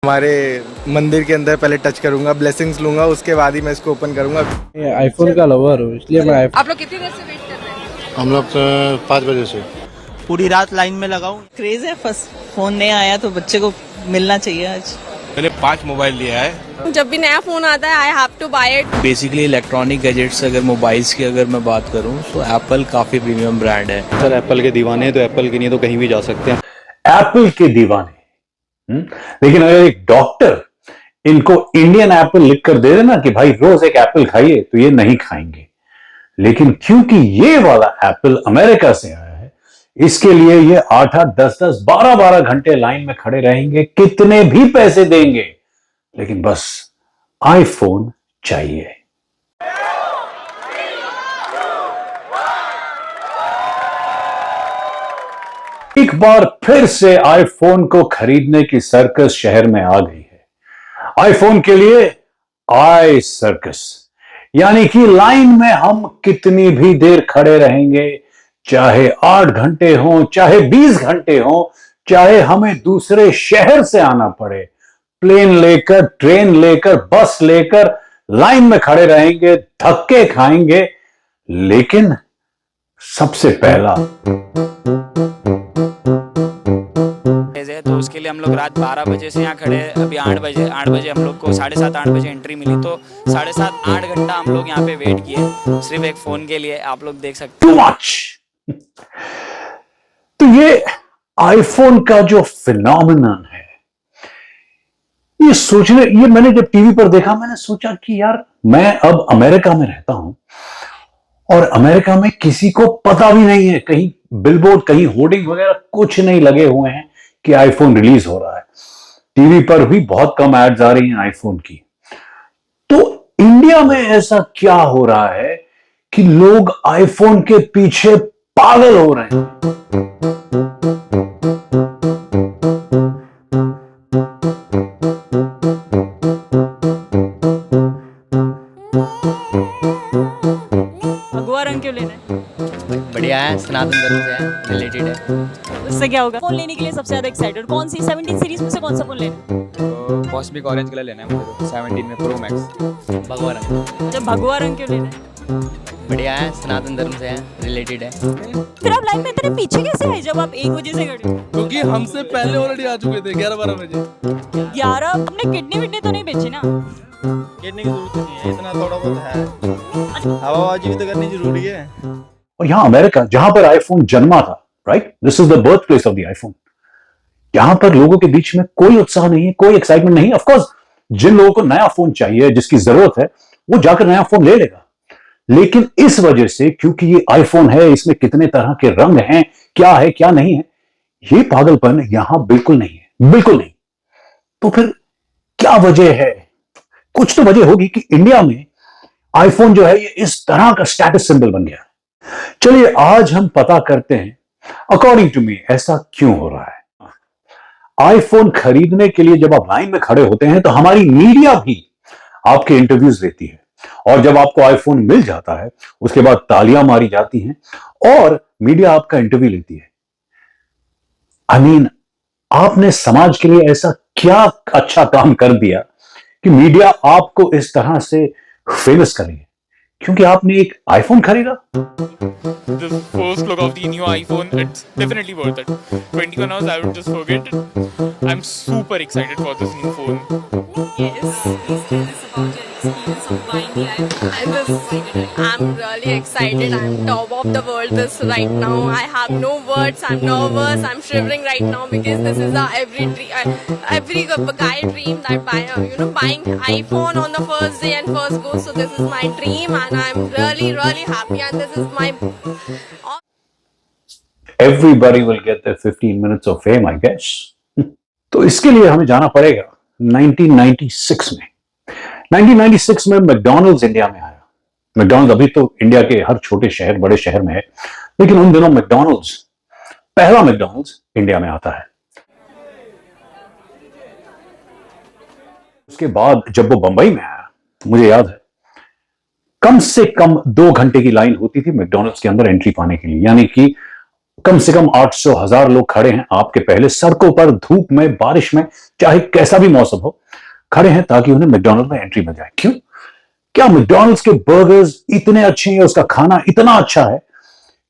हमारे मंदिर के अंदर पहले टच करूंगा, ब्लेसिंग्स लूंगा, उसके बाद ही मैं इसको ओपन करूंगा। आईफोन का लवर हूँ इसलिए मैं आप लोग कितनी देर से वेट कर रहे हैं? हम लोग 5 बजे से पूरी रात लाइन में लगा हूँ। क्रेज है, फर्स्ट फोन नया आया तो बच्चे को मिलना चाहिए आज। मैंने 5 मोबाइल लिया है। जब भी नया फोन आता है I have to buy it. Basically electronic gadgets अगर मोबाइल्स की अगर मैं बात करूं तो एप्पल काफ़ी प्रीमियम ब्रांड है। सर एप्पल के दीवाने हैं तो एप्पल के नहीं तो कहीं भी जा सकते हैं। एप्पल के दीवाने। लेकिन अगर एक डॉक्टर इनको इंडियन एप्पल लिखकर दे देना कि भाई रोज एक एप्पल खाइए तो ये नहीं खाएंगे। लेकिन क्योंकि ये वाला एप्पल अमेरिका से आया है इसके लिए ये 8-8, 10-10, 12-12 घंटे लाइन में खड़े रहेंगे, कितने भी पैसे देंगे, लेकिन बस आईफोन चाहिए। एक बार फिर से आईफोन को खरीदने की सर्कस शहर में आ गई है। आईफोन के लिए आई सर्कस, यानी कि लाइन में हम कितनी भी देर खड़े रहेंगे, चाहे 8 घंटे हो, चाहे 20 घंटे हो, चाहे हमें दूसरे शहर से आना पड़े, प्लेन लेकर, ट्रेन लेकर, बस लेकर लाइन में खड़े रहेंगे, धक्के खाएंगे, लेकिन सबसे पहला तो उसके लिए हम लोग रात 12 बजे से यहाँ खड़े हैं। अभी 8 बजे हम लोग को 7:30 8 बजे एंट्री मिली, तो 7:30 8 घंटा हम लोग यहाँ पे वेट किए सिर्फ एक फोन के लिए। आप लोग देख सकते टू मच। तो ये आईफोन का जो फिनोमिनन है, ये मैंने जब टीवी पर देखा मैंने सोचा कि यार मैं अब अमेरिका में रहता हूं और अमेरिका में किसी को पता भी नहीं है, कहीं बिलबोर्ड, कहीं होर्डिंग वगैरह कुछ नहीं लगे हुए हैं कि आईफोन रिलीज हो रहा है। टीवी पर भी बहुत कम एड्स आ रही हैं आईफोन की। तो इंडिया में ऐसा क्या हो रहा है कि लोग आईफोन के पीछे पागल हो रहे हैं? भगवा रंग क्यों लेना है? बढ़िया है, सनातन धर्म से है, रिलेटेड है। उससे क्या होगा? फोन लेने के लिए सबसे ज्यादा एक्साइटेड कौन सी 17 सीरीज में से कौन सा फोन लेना है? कॉस्मिक ऑरेंज कलर लेना है मुझे तो 17 में प्रो मैक्स। भगवा रंग। जब भगवा रंग क्यों लेना है? बढ़िया है, सनातन धर्म से है, रिलेटेड है। फिर आप लाइन में इतने पीछे कैसे आए जब आप 1 बजे से खड़े हो? क्योंकि हमसे पहले ऑलरेडी आ चुके थे 11-12 बजे। 11 अपने किडनी विडनी तो नहीं बेचे ना? गिरने की जरूरत नहीं है, इतना थोड़ा बहुत है, हवाबाजी भी तो करनी जरूरी है। और यहां अमेरिका जहां पर आईफोन जन्मा था, right, this is the birth place of the iPhone, यहां पर लोगों के बीच में कोई उत्साह नहीं है, कोई एक्साइटमेंट नहीं। ऑफ कोर्स जिन लोगों को नया फोन चाहिए, जिसकी जरूरत है, वो जाकर नया फोन ले लेगा। लेकिन इस वजह से, क्योंकि ये आईफोन है, इसमें कितने तरह के रंग हैं, क्या है क्या नहीं है, ये पागलपन यहां बिल्कुल नहीं है, बिल्कुल नहीं। तो फिर क्या वजह है? कुछ तो वजह होगी कि इंडिया में आईफोन जो है ये इस तरह का स्टेटस सिंबल बन गया। चलिए आज हम पता करते हैं अकॉर्डिंग टू मी ऐसा क्यों हो रहा है। आईफोन खरीदने के लिए जब आप लाइन में खड़े होते हैं तो हमारी मीडिया भी आपके इंटरव्यूज लेती है, और जब आपको आईफोन मिल जाता है उसके बाद तालियां मारी जाती हैं और मीडिया आपका इंटरव्यू लेती है। आई मीन, आपने समाज के लिए ऐसा क्या अच्छा काम कर दिया कि मीडिया आपको इस तरह से फेमस करेगी क्योंकि आपने एक आईफोन खरीदा? The first look of the new iPhone, it's definitely worth it. 21 hours, I would just forget it. I'm super excited for this new phone. Yes, please tell us about your experience of buying the iPhone. I'm really excited. I'm top of the world this right now. I have no words. I'm nervous. I'm shivering right now because this is every guy dream that buying iPhone on the first day and first go. So this is my dream and I'm really happy and this is my. Everybody will get their 15 minutes of fame, I guess. तो इसके लिए हमें जाना पड़ेगा 1996 में। 1996 में McDonald's India में आया। मैकडॉनल्ड्स अभी तो इंडिया के हर छोटे शहर, बड़े शहर में है, लेकिन उन दिनों मैकडॉनल्ड्स, पहला मैकडॉनल्ड्स इंडिया में आता है। उसके बाद जब वो बंबई में आया, मुझे याद है कम से कम 2 घंटे की लाइन होती थी मैकडॉनल्ड्स के अंदर एंट्री पाने के लिए, यानी कि कम से कम 800,000 लोग खड़े हैं आपके पहले, सड़कों पर, धूप में, बारिश में, चाहे कैसा भी मौसम हो, खड़े हैं ताकि उन्हें मैकडॉनल्ड में एंट्री मिल जाए। क्यों? क्या मैकडॉनल्ड्स के बर्गर्स इतने अच्छे हैं, उसका खाना इतना अच्छा है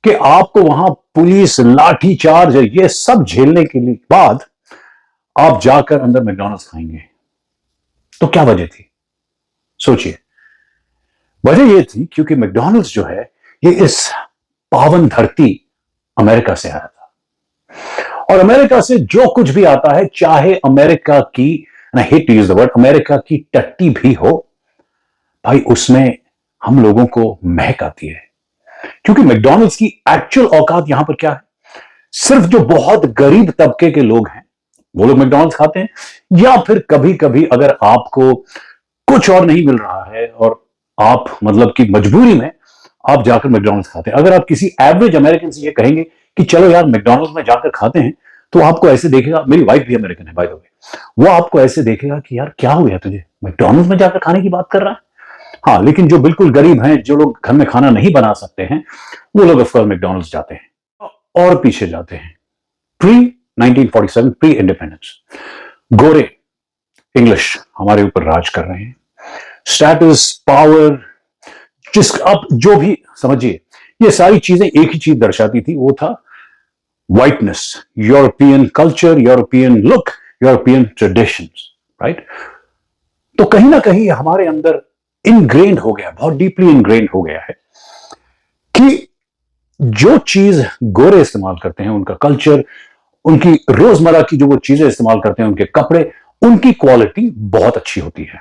कि आपको वहां पुलिस, लाठी चार्ज, ये सब झेलने के लिए बाद आप जाकर अंदर मैकडॉनल्ड्स खाएंगे? तो क्या वजह थी? सोचिए। वजह यह थी क्योंकि मैकडॉनल्ड्स जो है ये इस पावन धरती अमेरिका से आया था, और अमेरिका से जो कुछ भी आता है, चाहे अमेरिका की, I hate to use the word, America की टट्टी भी हो, भाई उसमें हम लोगों को महक आती है। क्योंकि मैकडॉनल्ड्स की एक्चुअल औकात यहां पर क्या है? सिर्फ जो बहुत गरीब तबके के लोग हैं वो लोग मैकडॉनल्ड्स खाते हैं, या फिर कभी कभी अगर आपको कुछ और नहीं मिल रहा है और आप मतलब कि मजबूरी में आप जाकर मैकडॉनल्ड्स खाते हैं। अगर आप किसी एवरेज अमेरिकन से ये कहेंगे कि चलो यार मैकडॉनल्ड्स में जाकर खाते हैं, तो आपको ऐसे देखेगा, मेरी वाइफ भी अमेरिकन है बाय द वे, वो आपको ऐसे देखेगा कि यार क्या हो गया तुझे, मैकडॉनल्ड्स में जाकर खाने की बात कर रहा है। हाँ, लेकिन जो बिल्कुल गरीब हैं, जो लोग घर में खाना नहीं बना सकते हैं, वो लोग ऑफकोर्स मैकडॉनल्ड्स जाते हैं। और पीछे जाते हैं, प्री 1947, प्री इंडिपेंडेंस, गोरे इंग्लिश हमारे ऊपर राज कर रहे हैं, स्टेटस, पावर, जिस आप जो भी समझिए, ये सारी चीजें एक ही चीज दर्शाती थी, वो था whiteness, European culture, European look, European traditions, right? तो कहीं ना कहीं हमारे अंदर इनग्रेन्ड हो गया, बहुत डीपली इनग्रेन्ड हो गया है कि जो चीज गोरे इस्तेमाल करते हैं, उनका कल्चर, उनकी रोजमर्रा की जो वो चीजें इस्तेमाल करते हैं, उनके कपड़े, उनकी क्वालिटी बहुत अच्छी होती है।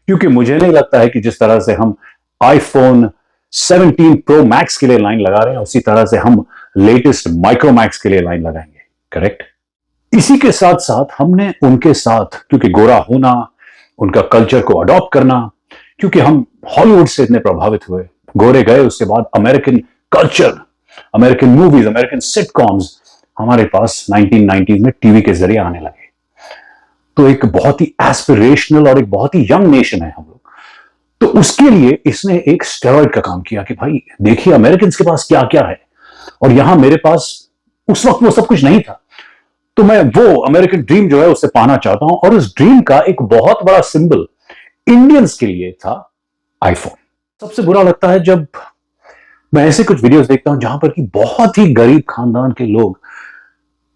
क्योंकि मुझे नहीं लगता है कि जिस तरह से हम आईफोन 17 प्रो मैक्स के लिए लाइन लगा रहे हैं, उसी तरह से हम लेटेस्ट माइक्रो मैक्स के लिए लाइन लगाएंगे, करेक्ट? इसी के साथ साथ हमने उनके साथ, क्योंकि गोरा होना, उनका कल्चर को अडॉप्ट करना, क्योंकि हम हॉलीवुड से इतने प्रभावित हुए, गोरे गए, उसके बाद American culture, American movies, American sitcoms हमारे पास 1990s में टीवी के जरिए आने लगे। तो एक बहुत ही एस्पिरेशनल और एक बहुत ही यंग नेशन है हम लोग। तो उसके लिए इसने एक स्टेरॉइड का काम किया कि भाई देखिए अमेरिकन के पास क्या क्या है, और यहां मेरे पास उस वक्त वो सब कुछ नहीं था, तो मैं वो अमेरिकन ड्रीम जो है उससे पाना चाहता हूं। और उस ड्रीम का एक बहुत बड़ा सिंबल इंडियंस के लिए था आईफोन। सबसे बुरा लगता है जब मैं ऐसे कुछ वीडियोस देखता हूं जहां पर कि बहुत ही गरीब खानदान के लोग,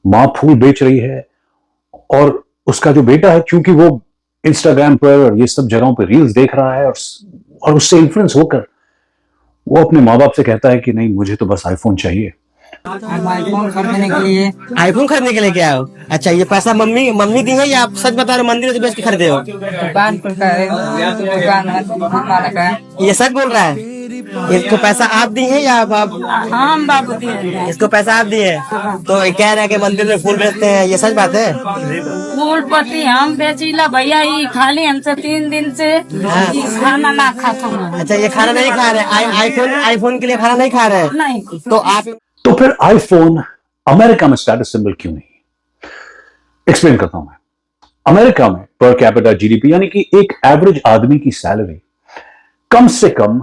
मां फूल बेच रही है और उसका जो बेटा है, क्योंकि वो इंस्टाग्राम पर और ये सब जगहों पर रील्स देख रहा है और उससे इन्फ्लुएंस होकर वो अपने माँ बाप से कहता है कि नहीं मुझे तो बस आईफोन चाहिए। आईफोन खरीदने के लिए क्या हो? अच्छा, ये पैसा मम्मी दी है या आप सच बता रहे हो मंदिर से बेच के खरीदे हो? दुकान ये सच बोल रहा है? इसको पैसा आप दी है या आप? हम बाबू दिए, इसको पैसा आप दिए, तो कह रहे हैं कि मंदिर में फूल बेचते हैं, ये सच बात है? फूल पत्ती हम बेचीला भैया, ही खाली हमसे 3 दिन से खाना ना खाता हूँ। अच्छा, ये खाना नहीं खा रहे, आईफोन के लिए खाना नहीं खा रहे? नहीं। तो आप, तो फिर आईफोन अमेरिका में स्टेटस सिंबल क्यों नहीं? एक्सप्लेन करता हूं मैं। अमेरिका में पर कैपिटा जीडीपी यानी कि एक एवरेज आदमी की सैलरी कम से कम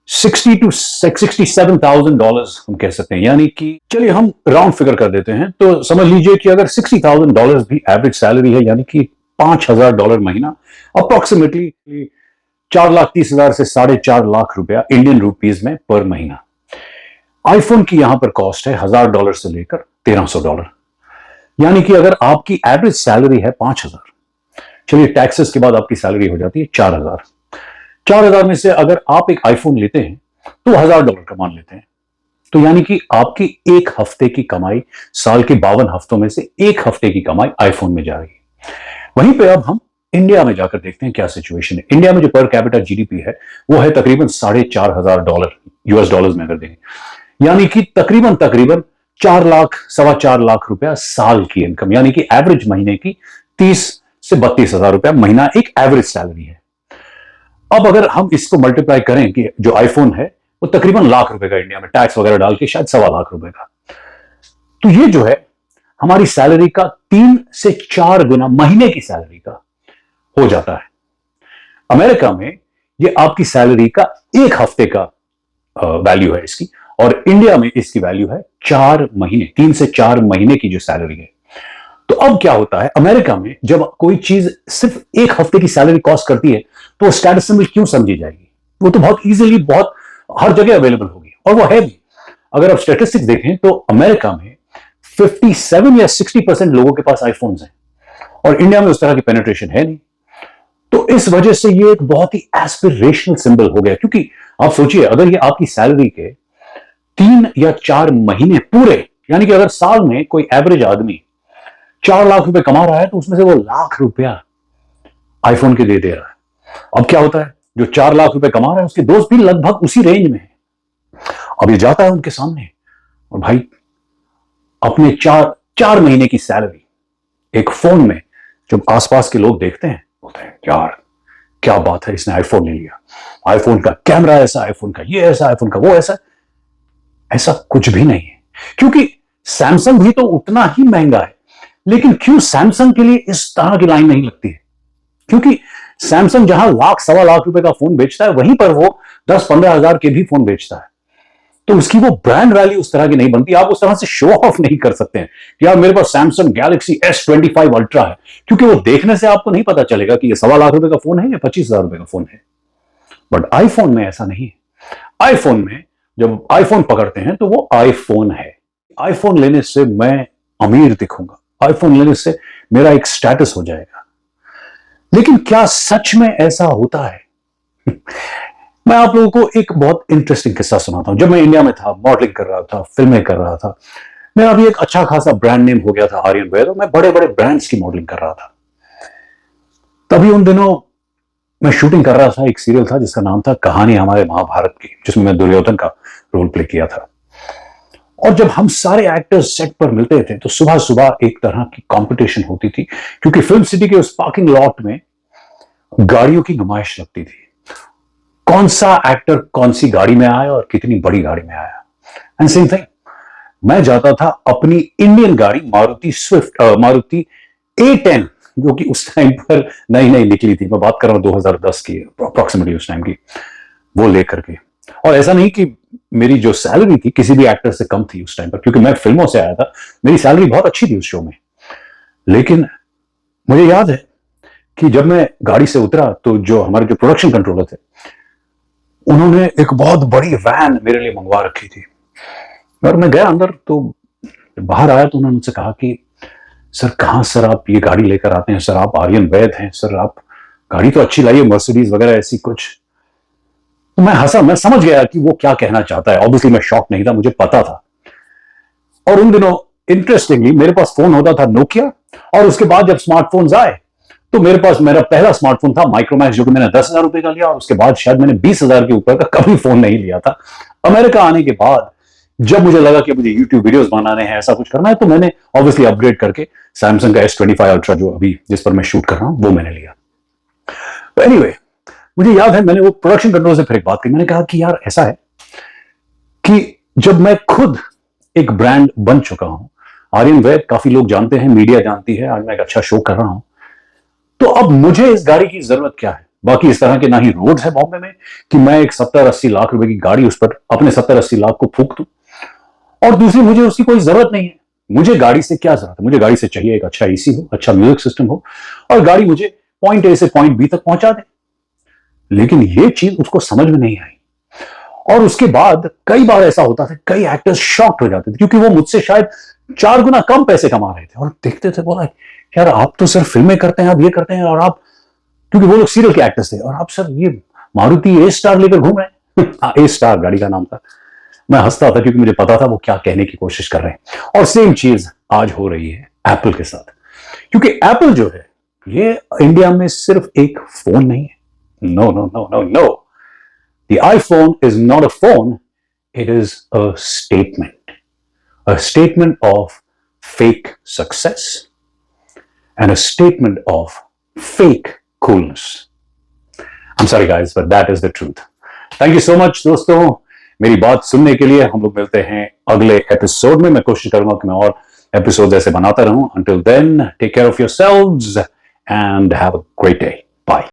$60,000 to $67,000 हम कह सकते हैं। यानी कि चलिए हम राउंड फिगर कर देते हैं, तो समझ लीजिए कि अगर $60,000 भी एवरेज सैलरी है, यानी कि $5,000 महीना, अप्रोक्सीमेटली 4,30,000 से 4.5 लाख रुपया इंडियन रुपीज में पर महीना। आईफोन की यहां पर कॉस्ट है $1,000 से लेकर $1,300। यानी कि अगर आपकी एवरेज सैलरी है 5,000, चलिए टैक्सेस के बाद आपकी सैलरी हो जाती है 4,000। 4,000 में से अगर आप एक आईफोन लेते हैं तो $1,000 का मान लेते हैं, तो यानी कि आपकी एक हफ्ते की कमाई, साल के 52 हफ्तों में से एक हफ्ते की कमाई आईफोन में जा रही है। वहीं पे अब हम इंडिया में जाकर देखते हैं क्या सिचुएशन है। इंडिया में जो पर कैपिटा जीडीपी है वो है तकरीबन $4,500 यूएस डॉलर्स में अगर देंगे, यानी कि तकरीबन 4 लाख, 4.25 लाख रुपया साल की इनकम, यानी कि एवरेज महीने की 30 से 32,000 रुपया महीना एक एवरेज सैलरी है। अब अगर हम इसको मल्टीप्लाई करें कि जो आईफोन है वो तकरीबन लाख रुपए का इंडिया में टैक्स वगैरह डाल के शायद 1.25 लाख रुपए का, तो ये जो है हमारी सैलरी का 3 से 4 गुना महीने की सैलरी का हो जाता है। अमेरिका में ये आपकी सैलरी का एक हफ्ते का वैल्यू है इसकी, और इंडिया में इसकी वैल्यू है 4 महीने, 3 से 4 महीने की जो सैलरी है। तो अब क्या होता है, अमेरिका में जब कोई चीज सिर्फ 1 हफ्ते की सैलरी कॉस्ट करती है तो वो स्टेटस सिंबल क्यों समझी जाएगी? वो तो बहुत इजीली, बहुत हर जगह अवेलेबल होगी, और वो है भी। अगर आप स्टैटिस्टिक्स देखें तो अमेरिका में 57 या 60% लोगों के पास आईफोन्स हैं, और इंडिया में उस तरह की पेनिट्रेशन है नहीं। तो इस वजह से ये एक बहुत ही एस्पिरेशनल सिंबल हो गया, क्योंकि आप सोचिए, अगर ये आपकी सैलरी के 3 या 4 महीने पूरे, यानी कि अगर साल में कोई एवरेज आदमी 4 लाख रुपए कमा रहा है तो उसमें से वो लाख रुपया आईफोन के दे रहा है। अब क्या होता है, जो 4 लाख रुपए कमा रहा है उसके दोस्त भी लगभग उसी रेंज में है। अब ये जाता है उनके सामने, और भाई अपने 4 महीने की सैलरी एक फोन में, जब आसपास के लोग देखते हैं, बोलते हैं यार क्या बात है, इसने आईफोन ले लिया, आईफोन का कैमरा ऐसा, आईफोन का ये ऐसा, आईफोन का वो ऐसा। ऐसा कुछ भी नहीं है, क्योंकि सैमसंग भी तो उतना ही महंगा है। लेकिन क्यों सैमसंग के लिए इस तरह की लाइन नहीं लगती है? क्योंकि सैमसंग जहां लाख, सवा लाख रुपए का फोन बेचता है, वहीं पर वो 10-15 हजार के भी फोन बेचता है। तो उसकी वो ब्रांड वैल्यू उस तरह की नहीं बनती। आप उस तरह से शो ऑफ नहीं कर सकते हैं कि यार मेरे पास सैमसंग गैलेक्सी S25 अल्ट्रा है, क्योंकि वो देखने से आपको नहीं पता चलेगा कि ये सवा लाख रुपए का फोन है या 25,000 रुपए का फोन है। बट आईफोन में ऐसा नहीं है। आईफोन में जब आईफोन पकड़ते हैं तो वो आईफोन है। आईफोन लेने से मैं अमीर दिखूंगा, आईफोन लेने से मेरा एक स्टेटस हो जाएगा। लेकिन क्या सच में ऐसा होता है? मैं आप लोगों को एक बहुत इंटरेस्टिंग किस्सा सुनाता हूं। जब मैं इंडिया में था, मॉडलिंग कर रहा था, फिल्में कर रहा था, मेरा भी एक अच्छा खासा ब्रांड नेम हो गया था, आर्यन वैद, और मैं बड़े बड़े ब्रांड्स की मॉडलिंग कर रहा था। तभी उन दिनों मैं शूटिंग कर रहा था, एक सीरियल था जिसका नाम था कहानी हमारे महाभारत की, जिसमें मैं दुर्योधन का रोल प्ले किया था। और जब हम सारे एक्टर्स सेट पर मिलते थे तो सुबह सुबह एक तरह की कंपटीशन होती थी, क्योंकि फिल्म सिटी के उस पार्किंग लॉट में गाड़ियों की नुमाइश लगती थी। कौन सा एक्टर कौन सी गाड़ी में आया और कितनी बड़ी गाड़ी में आया। एंड सेम थिंग, मैं जाता था अपनी इंडियन गाड़ी मारुति स्विफ्ट, मारुति A10, जो कि उस टाइम पर नई नई निकली थी, मैं बात कर रहा हूं 2010 की अप्रोक्सीमेटली उस टाइम की, वो लेकर के। और ऐसा नहीं कि मेरी जो सैलरी थी किसी भी एक्टर से कम थी उस टाइम पर, क्योंकि मैं फिल्मों से आया था, मेरी सैलरी बहुत अच्छी थी उस शो में। लेकिन मुझे याद है कि जब मैं गाड़ी से उतरा तो जो हमारे जो प्रोडक्शन कंट्रोलर थे, उन्होंने एक बहुत बड़ी वैन मेरे लिए मंगवा रखी थी। और मैं गया अंदर, तो बाहर आया तो उन्होंने मुझसे कहा कि सर कहाँ सर आप ये गाड़ी लेकर आते हैं, सर आप आर्यन वैद हैं, सर आप गाड़ी तो अच्छी लाइए, मर्सिडीज वगैरह ऐसी कुछ। तो मैं हंसा, मैं समझ गया कि वो क्या कहना चाहता है। ऑब्वियसली मैं शॉक नहीं था, मुझे पता था। और उन दिनों इंटरेस्टिंगली मेरे पास फोन होता था नोकिया, और उसके बाद जब स्मार्टफोन्स आए तो मेरे पास मेरा पहला स्मार्टफोन था माइक्रोमैक्स, जो कि मैंने 10,000 रुपए का लिया, और उसके बाद शायद मैंने 20,000 के ऊपर का कभी फोन नहीं लिया था। अमेरिका आने के बाद जब मुझे लगा कि मुझे यूट्यूब वीडियोस बनाने हैं, ऐसा कुछ करना है, तो मैंने ऑब्वियसली अपग्रेड करके सैमसंग का S25 अल्ट्रा, जो अभी जिस पर मैं शूट कर रहा हूं, वो मैंने लिया। तो एनीवे, मुझे याद है मैंने वो प्रोडक्शन कंट्रोल से फिर एक बात की। मैंने कहा कि यार ऐसा है कि जब मैं खुद एक ब्रांड बन चुका हूं, आर्यन वैद काफी लोग जानते हैं, मीडिया जानती है, आज मैं एक अच्छा शो कर रहा हूं, तो अब मुझे इस गाड़ी की जरूरत क्या है? बाकी इस तरह के ना ही रोड्स है बॉम्बे में कि मैं एक 70-80 लाख रुपए की गाड़ी उस पर अपने 70-80 लाख को फूंक दूं। और दूसरी, मुझे उसकी कोई जरूरत नहीं है। मुझे गाड़ी से क्या जरूरत है? मुझे गाड़ी से चाहिए एक अच्छा एसी हो, अच्छा म्यूजिक सिस्टम हो, और गाड़ी मुझे पॉइंट A से पॉइंट B तक पहुंचा दे। लेकिन ये चीज उसको समझ में नहीं आई। और उसके बाद कई बार ऐसा होता था, कई एक्टर्स शॉक्ड हो जाते थे, क्योंकि वो मुझसे शायद 4 गुना कम पैसे कमा रहे थे, और देखते थे, बोला यार आप तो सिर्फ फिल्में करते हैं, आप ये करते हैं, और आप, क्योंकि वो लोग सीरियल के एक्टर्स थे, और आप सर ये मारुति A स्टार लेकर घूम रहे हैं। A स्टार गाड़ी का नाम था। मैं हंसता था क्योंकि मुझे पता था वो क्या कहने की कोशिश कर रहे हैं। और सेम चीज आज हो रही है एप्पल के साथ, क्योंकि एप्पल जो है ये इंडिया में सिर्फ एक फोन नहीं है। No no no no no, the iPhone is not a phone, it is a statement of fake success and a statement of fake coolness. I'm sorry guys, but that is the truth. Thank you so much दोस्तों, मेरी बात सुनने के लिए। हम लोग मिलते हैं अगले एपिसोड में। मैं कोशिश करूंगा कि मैं और एपिसोड ऐसे बनाता रहूं। Until then, take care of yourselves and have a great day. Bye.